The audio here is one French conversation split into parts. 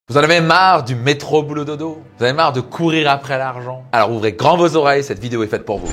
Vous en avez marre du métro boulot dodo? Vous avez marre de courir après l'argent? Alors ouvrez grand vos oreilles, cette vidéo est faite pour vous.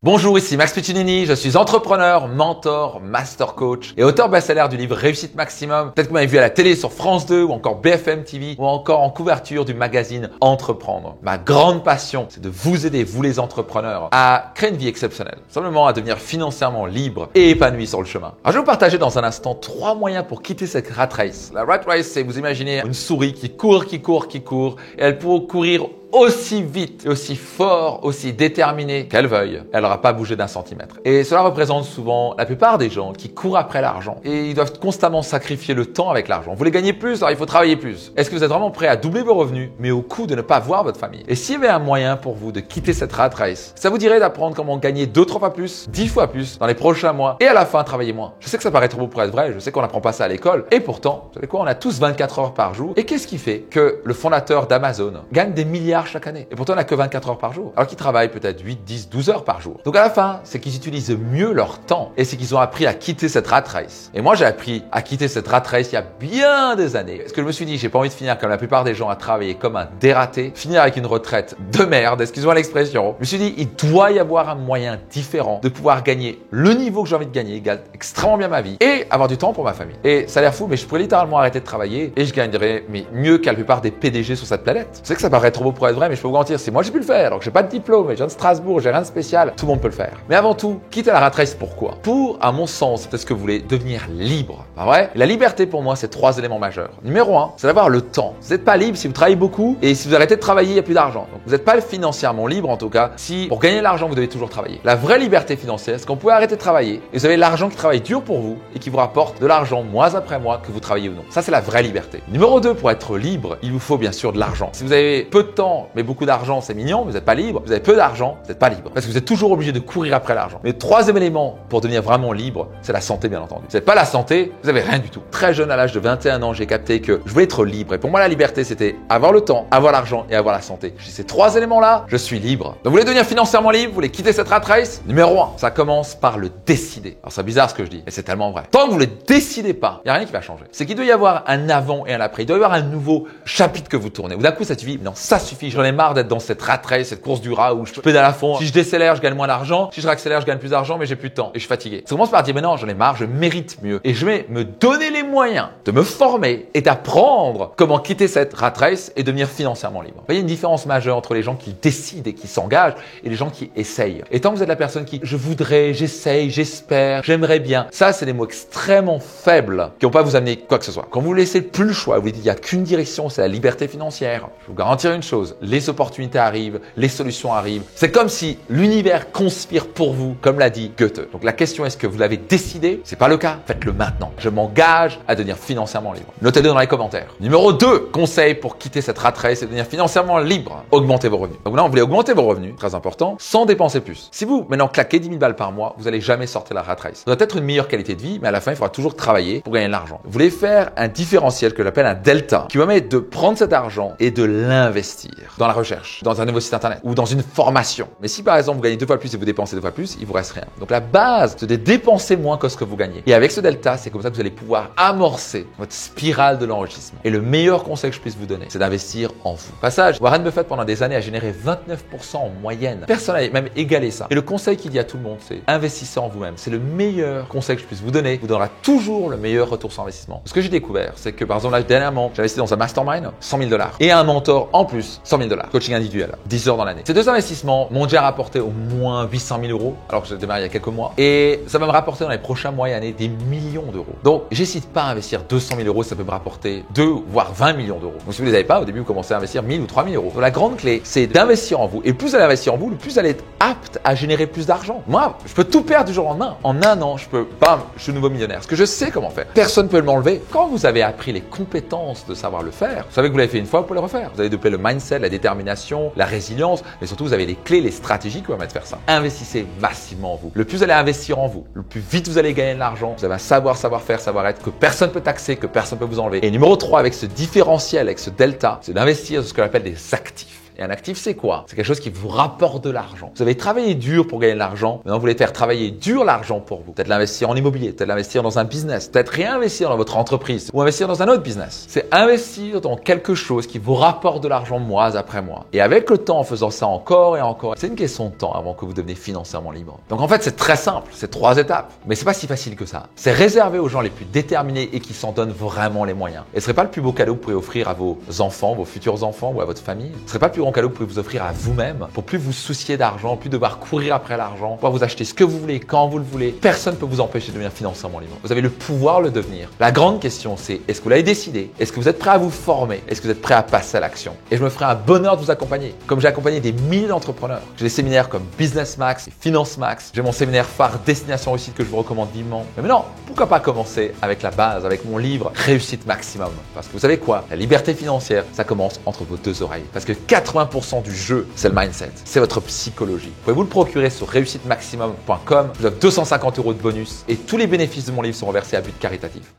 Bonjour, ici Max Piccinini, je suis entrepreneur, mentor, master coach et auteur best-seller du livre Réussite Maximum. Peut-être que vous m'avez vu à la télé sur France 2 ou encore BFM TV ou encore en couverture du magazine Entreprendre. Ma grande passion, c'est de vous aider, vous les entrepreneurs, à créer une vie exceptionnelle. Simplement à devenir financièrement libre et épanoui sur le chemin. Alors je vais vous partager dans un instant 3 moyens pour quitter cette rat race. La rat race, c'est vous imaginez une souris qui court et elle peut courir aussi vite, aussi fort, aussi déterminé qu'elle veuille, elle n'aura pas bougé d'un centimètre. Et cela représente souvent la plupart des gens qui courent après l'argent et ils doivent constamment sacrifier le temps avec l'argent. Vous voulez gagner plus, alors il faut travailler plus. Est-ce que vous êtes vraiment prêt à doubler vos revenus, mais au coût de ne pas voir votre famille? Et s'il y avait un moyen pour vous de quitter cette rat race, ça vous dirait d'apprendre comment gagner 2-3 fois plus, 10 fois plus dans les prochains mois et à la fin travailler moins. Je sais que ça paraît trop beau pour être vrai, je sais qu'on n'apprend pas ça à l'école et pourtant, vous savez quoi, on a tous 24 heures par jour. Et qu'est-ce qui fait que le fondateur d'Amazon gagne des milliards chaque année? Et pourtant, on n'a que 24 heures par jour. Alors qu'ils travaillent peut-être 8, 10, 12 heures par jour. Donc à la fin, c'est qu'ils utilisent mieux leur temps et c'est qu'ils ont appris à quitter cette rat race. Et moi, j'ai appris à quitter cette rat race il y a bien des années. Parce que je me suis dit, j'ai pas envie de finir comme la plupart des gens à travailler comme un dératé, finir avec une retraite de merde, excusez-moi l'expression. Je me suis dit, il doit y avoir un moyen différent de pouvoir gagner le niveau que j'ai envie de gagner, gagne extrêmement bien ma vie et avoir du temps pour ma famille. Et ça a l'air fou, mais je pourrais littéralement arrêter de travailler et je gagnerais mieux qu'à la plupart des PDG sur cette planète. Je sais que ça paraît trop beau pour être vrai, mais je peux vous garantir, moi j'ai pu le faire, donc j'ai pas de diplôme, je viens de Strasbourg, j'ai rien de spécial, tout le monde peut le faire. Mais avant tout, quittez la rat race, pourquoi? Pour, à mon sens, c'est ce que vous voulez, devenir libre. Pas vrai? La liberté pour moi, c'est 3 éléments majeurs. Numéro 1, c'est d'avoir le temps. Vous n'êtes pas libre si vous travaillez beaucoup et si vous arrêtez de travailler, il n'y a plus d'argent. Donc vous n'êtes pas financièrement libre en tout cas si pour gagner de l'argent, vous devez toujours travailler. La vraie liberté financière, c'est qu'on peut arrêter de travailler et vous avez l'argent qui travaille dur pour vous et qui vous rapporte de l'argent mois après mois que vous travaillez ou non. Ça, c'est la vraie liberté. Numéro 2, pour être libre, il vous faut bien sûr de l'argent. Si vous avez peu de temps mais beaucoup d'argent, c'est mignon, vous n'êtes pas libre. Vous avez peu d'argent, vous n'êtes pas libre. Parce que vous êtes toujours obligé de courir après l'argent. Mais le 3e élément pour devenir vraiment libre, c'est la santé, bien entendu. Vous n'avez pas la santé, vous n'avez rien du tout. Très jeune, à l'âge de 21 ans, j'ai capté que je voulais être libre. Et pour moi, la liberté, c'était avoir le temps, avoir l'argent et avoir la santé. J'ai ces 3 éléments-là, je suis libre. Donc vous voulez devenir financièrement libre, vous voulez quitter cette rat race? Numéro 1, ça commence par le décider. Alors c'est bizarre ce que je dis, mais c'est tellement vrai. Tant que vous ne le décidez pas, il n'y a rien qui va changer. C'est qu'il doit y avoir un avant et un après. Il doit y avoir un nouveau chapitre que vous tournez. Ou d'un coup, ça suffit. Non, ça suffit. J'en ai marre d'être dans cette rat race, cette course du rat où je pédale à fond. Si je décélère, je gagne moins d'argent. Si je réaccélère, je gagne plus d'argent, mais j'ai plus de temps et je suis fatigué. Ça commence par dire, mais non, j'en ai marre, je mérite mieux. Et je vais me donner les moyens de me former et d'apprendre comment quitter cette rat race et devenir financièrement libre. Vous voyez une différence majeure entre les gens qui décident et qui s'engagent et les gens qui essayent. Et tant que vous êtes la personne qui, je voudrais, j'essaye, j'espère, j'aimerais bien, ça, c'est des mots extrêmement faibles qui vont pas vous amener quoi que ce soit. Quand vous laissez plus le choix, vous dites, il n'y a qu'une direction, c'est la liberté financière. Je vous garantis une chose, les opportunités arrivent, les solutions arrivent. C'est comme si l'univers conspire pour vous, comme l'a dit Goethe. Donc la question, est-ce que vous l'avez décidé? C'est pas le cas, faites-le maintenant. Je m'engage à devenir financièrement libre. Notez-le dans les commentaires. Numéro 2, conseil pour quitter cette rat race et devenir financièrement libre. Augmentez vos revenus. Donc là, vous voulez augmenter vos revenus, très important, sans dépenser plus. Si vous, maintenant, claquez 10 000 balles par mois, vous n'allez jamais sortir de la rat race. Ça doit être une meilleure qualité de vie, mais à la fin, il faudra toujours travailler pour gagner de l'argent. Vous voulez faire un différentiel que j'appelle un delta, qui va permettre de prendre cet argent et de l'investir dans la recherche, dans un nouveau site internet ou dans une formation. Mais si par exemple, vous gagnez 2 fois plus et vous dépensez 2 fois plus, il vous reste rien. Donc la base, c'est de dépenser moins que ce que vous gagnez. Et avec ce delta, c'est comme ça que vous allez pouvoir amorcer votre spirale de l'enrichissement. Et le meilleur conseil que je puisse vous donner, c'est d'investir en vous. Passage, Warren Buffett pendant des années a généré 29% en moyenne. Personne n'a même égalé ça. Et le conseil qu'il dit à tout le monde, c'est investissez en vous-même. C'est le meilleur conseil que je puisse vous donner. Vous donnera toujours le meilleur retour sur investissement. Ce que j'ai découvert, c'est que par exemple là, dernièrement, j'ai investi dans un mastermind, 100 000 $ et un mentor en plus, 100 000 $. Coaching individuel, 10 heures dans l'année. Ces 2 investissements m'ont déjà rapporté au moins 800 000 €, alors que j'ai démarré il y a quelques mois. Et ça va me rapporter dans les prochains mois et années des millions d'euros. Donc, j'hésite pas à investir 200 000 €, ça peut me rapporter 2 voire 20 millions d'euros. Donc, si vous ne les avez pas, au début, vous commencez à investir 1000 ou 3000 €. Donc, la grande clé, c'est d'investir en vous. Et plus vous allez investir en vous, le plus vous allez être apte à générer plus d'argent. Moi, je peux tout perdre du jour au lendemain. En un an, je peux, bam, je suis nouveau millionnaire. Parce que je sais comment faire. Personne ne peut m'enlever. Quand vous avez appris les compétences de savoir le faire, vous savez que vous l'avez fait une fois, vous pouvez le refaire. Vous avez développé le mindset, la détermination, la résilience, mais surtout, vous avez les clés, les stratégies qui vous permettent de faire ça. Investissez massivement en vous. Le plus vous allez investir en vous, le plus vite vous allez gagner de l'argent. Vous avez un savoir-faire, savoir-être que personne ne peut taxer, que personne ne peut vous enlever. Et numéro 3, avec ce différentiel, avec ce delta, c'est d'investir dans ce qu'on appelle des actifs. Et un actif, c'est quoi? C'est quelque chose qui vous rapporte de l'argent. Vous avez travaillé dur pour gagner de l'argent. Maintenant, vous voulez faire travailler dur l'argent pour vous. Peut-être l'investir en immobilier, peut-être l'investir dans un business, peut-être réinvestir dans votre entreprise ou investir dans un autre business. C'est investir dans quelque chose qui vous rapporte de l'argent mois après mois. Et avec le temps, en faisant ça encore et encore, c'est une question de temps avant que vous deveniez financièrement libre. Donc en fait, c'est très simple. C'est 3 étapes. Mais c'est pas si facile que ça. C'est réservé aux gens les plus déterminés et qui s'en donnent vraiment les moyens. Et ce serait pas le plus beau cadeau que vous pouvez offrir à vos enfants, vos futurs enfants ou à votre famille. Ce serait pas le plus grand cadeau que vous pouvez vous offrir à vous-même pour plus vous soucier d'argent, plus devoir courir après l'argent, pouvoir vous acheter ce que vous voulez, quand vous le voulez. Personne ne peut vous empêcher de devenir financièrement libre. Vous avez le pouvoir de le devenir. La grande question, c'est est-ce que vous l'avez décidé? Est-ce que vous êtes prêt à vous former? Est-ce que vous êtes prêt à passer à l'action? Et je me ferai un bonheur de vous accompagner. Comme j'ai accompagné des milliers d'entrepreneurs. J'ai des séminaires comme Business Max et Finance Max. J'ai mon séminaire phare Destination Réussite que je vous recommande vivement. Mais maintenant, pourquoi pas commencer avec la base, avec mon livre Réussite Maximum? Parce que vous savez quoi? La liberté financière, ça commence entre vos 2 oreilles. Parce que 80% du jeu, c'est le mindset. C'est votre psychologie. Vous pouvez vous le procurer sur réussitemaximum.com. Je vous offre 250 € de bonus et tous les bénéfices de mon livre sont reversés à but caritatif.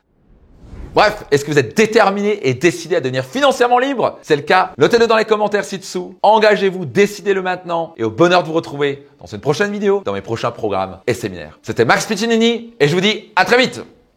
Bref, est-ce que vous êtes déterminé et décidé à devenir financièrement libre? C'est le cas? Notez-le dans les commentaires ci-dessous. Engagez-vous, décidez-le maintenant et au bonheur de vous retrouver dans une prochaine vidéo, dans mes prochains programmes et séminaires. C'était Max Piccinini et je vous dis à très vite.